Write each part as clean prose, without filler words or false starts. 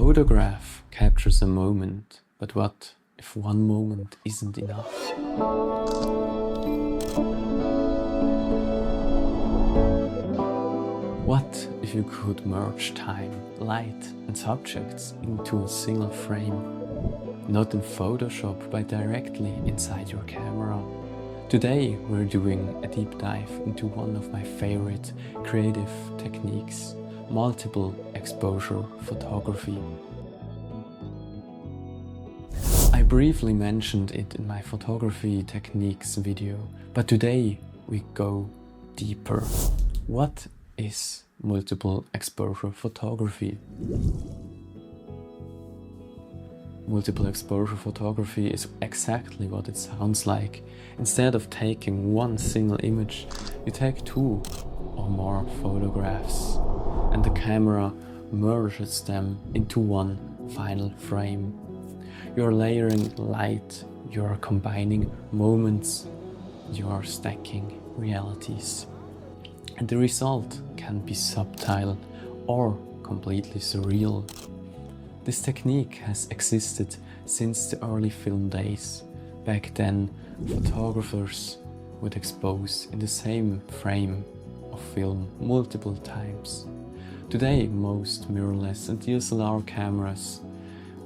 photograph captures a moment, but what if one moment isn't enough? What if you could merge time, light and subjects into a single frame? Not in Photoshop, but directly inside your camera. Today we're doing a deep dive into one of my favorite creative techniques, multiple exposure photography. I briefly mentioned it in my photography techniques video, but today we go deeper. What is multiple exposure photography? Multiple exposure photography is exactly what it sounds like. Instead of taking one single image, you take two or more photographs, and the camera merges them into one final frame. You're layering light, you're combining moments, you're stacking realities. And the result can be subtle or completely surreal. This technique has existed since the early film days. Back then, photographers would expose in the same frame of film multiple times. Today, most mirrorless and DSLR cameras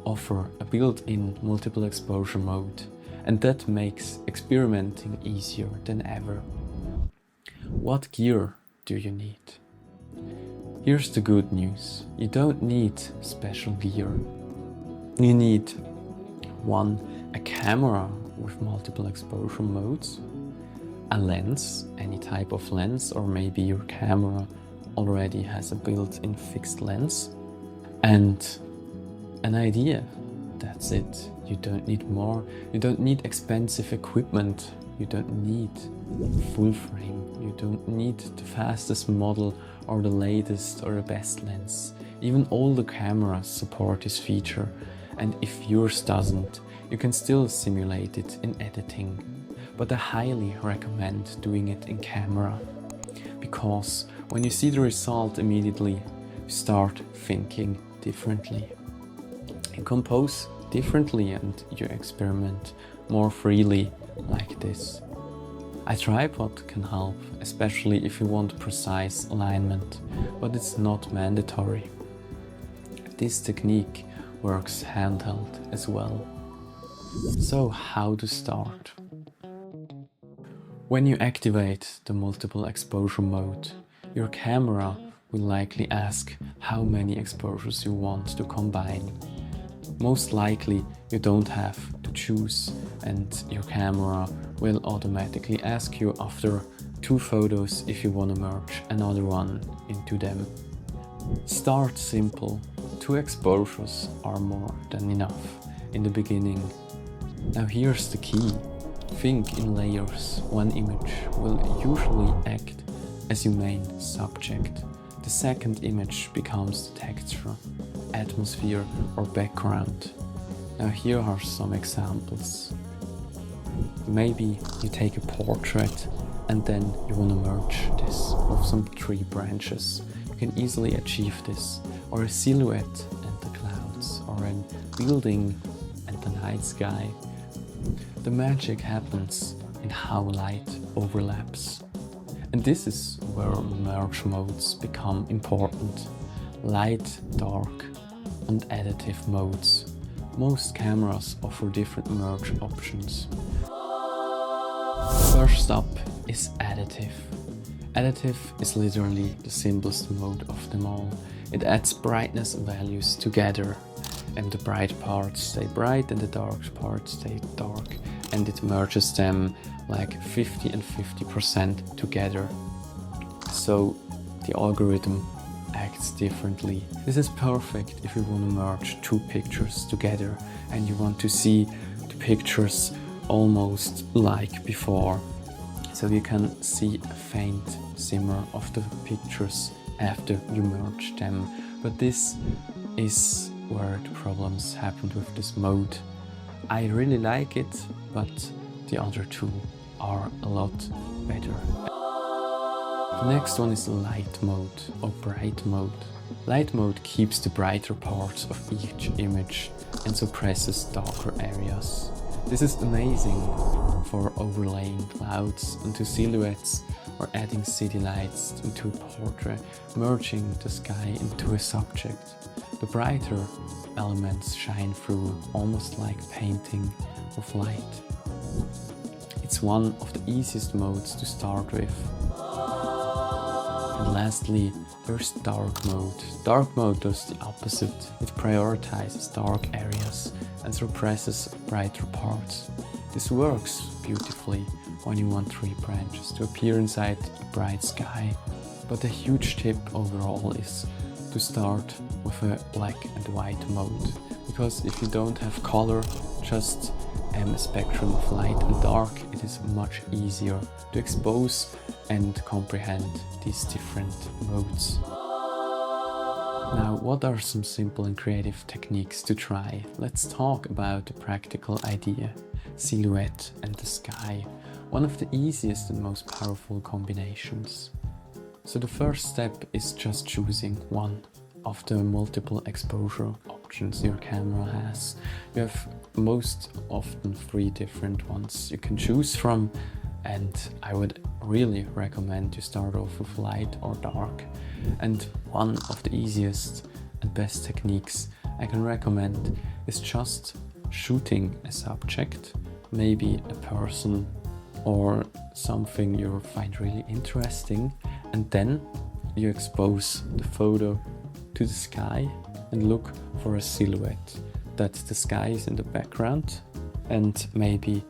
offer a built-in multiple exposure mode, and that makes experimenting easier than ever. What gear do you need? Here's the good news. You don't need special gear. You need a camera with multiple exposure modes, a lens, any type of lens, or maybe your camera already has a built-in fixed lens, and an idea. That's it. You don't need more. You don't need expensive equipment. You don't need full frame. You don't need the fastest model or the latest or the best lens. Even older cameras support this feature, and if yours doesn't, you can still simulate it in editing. But I highly recommend doing it in camera, because when you see the result immediately, you start thinking differently. You compose differently and you experiment more freely like this. A tripod can help, especially if you want precise alignment, but it's not mandatory. This technique works handheld as well. So how to start? When you activate the multiple exposure mode, your camera will likely ask how many exposures you want to combine. Most likely you don't have to choose, and your camera will automatically ask you after 2 photos if you want to merge another one into them. Start simple. 2 exposures are more than enough in the beginning. Now here's the key. Think in layers. One image will usually act as your main subject. The second image becomes the texture, atmosphere or background. Now here are some examples. Maybe you take a portrait and then you want to merge this with some tree branches. You can easily achieve this, or a silhouette and the clouds, or a building and the night sky. The magic happens in how light overlaps. And this is where merge modes become important. Light, dark and additive modes. Most cameras offer different merge options. First up is additive. Additive is literally the simplest mode of them all. It adds brightness values together, and the bright parts stay bright and the dark parts stay dark, and it merges them like 50 and 50% together. So the algorithm acts differently. This is perfect if you want to merge 2 pictures together and you want to see the pictures almost like before. So you can see a faint shimmer of the pictures after you merge them. But this is where the problems happened with this mode. I really like it, but the other 2 are a lot better. The next one is light mode or bright mode. Light mode keeps the brighter parts of each image and suppresses darker areas. This is amazing for overlaying clouds into silhouettes or adding city lights into a portrait, merging the sky into a subject. The brighter elements shine through, almost like painting with light. It's one of the easiest modes to start with. And lastly, there's dark mode. Dark mode does the opposite. It prioritizes dark areas and suppresses brighter parts. This works beautifully when you want tree branches to appear inside a bright sky. But a huge tip overall is to start with a black and white mode. Because if you don't have color, just a spectrum of light and dark, it is much easier to expose and comprehend these different modes. Now, what are some simple and creative techniques to try? Let's talk about the practical idea, silhouette and the sky, one of the easiest and most powerful combinations. So the first step is just choosing one of the multiple exposure options your camera has. You have most often 3 different ones you can choose from, and I would really recommend you start off with light or dark. And one of the easiest and best techniques I can recommend is just shooting a subject, maybe a person or something you find really interesting, and then you expose the photo to the sky and look for a silhouette, that the sky is in the background and maybe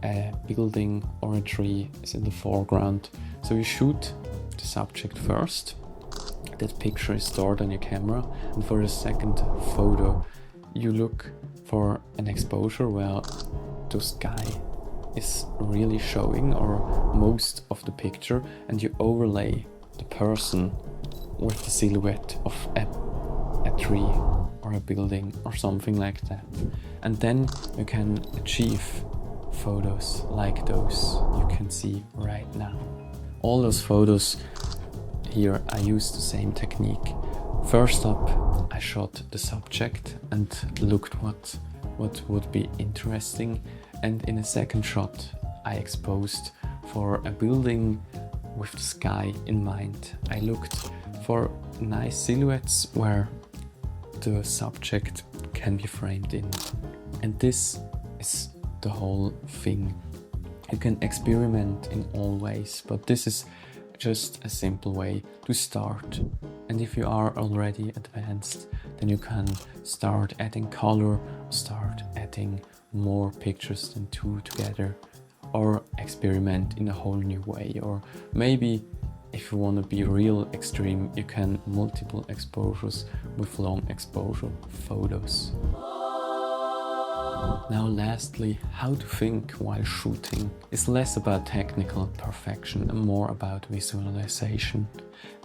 a building or a tree is in the foreground. So you shoot the subject first, that picture is stored on your camera, and for the second photo you look for an exposure where the sky is really showing or most of the picture, and you overlay the person with the silhouette of a tree or a building or something like that. And then you can achieve photos like those you can see right now. All those photos here I used the same technique. First up, I shot the subject and looked what would be interesting, and in a second shot I exposed for a building with the sky in mind. I looked for nice silhouettes where the subject can be framed in. And this is the whole thing. You can experiment in all ways, but this is just a simple way to start. And if you are already advanced, then you can start adding color, start adding more pictures than 2 together, or experiment in a whole new way. Or maybe if you want to be real extreme, you can multiple exposures with long exposure photos. Now lastly, how to think while shooting is less about technical perfection and more about visualization.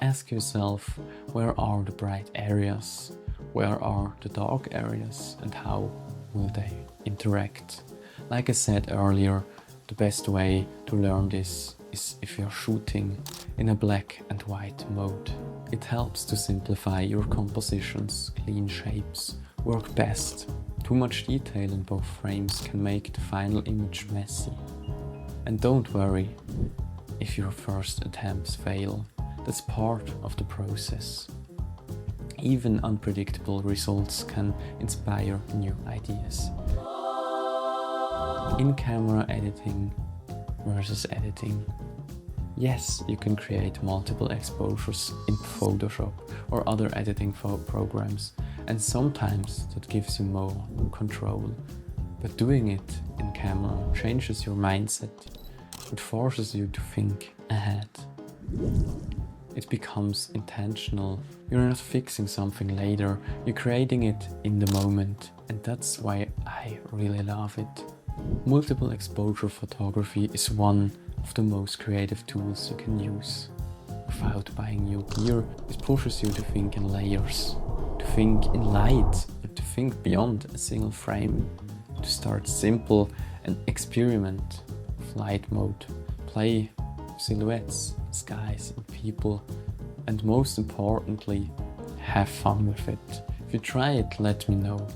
Ask yourself, where are the bright areas? Where are the dark areas? And how will they interact? Like I said earlier, the best way to learn this is if you're shooting in a black and white mode. It helps to simplify your compositions. Clean shapes work best. Too much detail in both frames can make the final image messy. And don't worry if your first attempts fail. That's part of the process. Even unpredictable results can inspire new ideas. In-camera editing versus editing. Yes, you can create multiple exposures in Photoshop or other editing programs, and sometimes that gives you more control. But doing it in camera changes your mindset. It forces you to think ahead. It becomes intentional. You're not fixing something later, you're creating it in the moment, and that's why I really love it. Multiple exposure photography is one of the most creative tools you can use. Without buying new gear, it pushes you to think in layers, to think in light, and to think beyond a single frame, to start simple and experiment with light mode, play silhouettes, skies and people, and most importantly, have fun with it. If you try it, let me know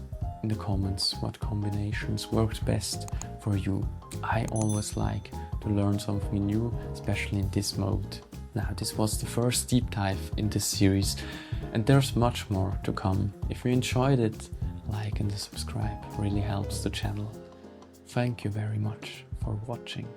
in the comments what combinations worked best for you. I always like to learn something new, especially in this mode. Now, this was the first deep dive in this series, and there's much more to come. If you enjoyed it, like and subscribe really helps the channel. Thank you very much for watching.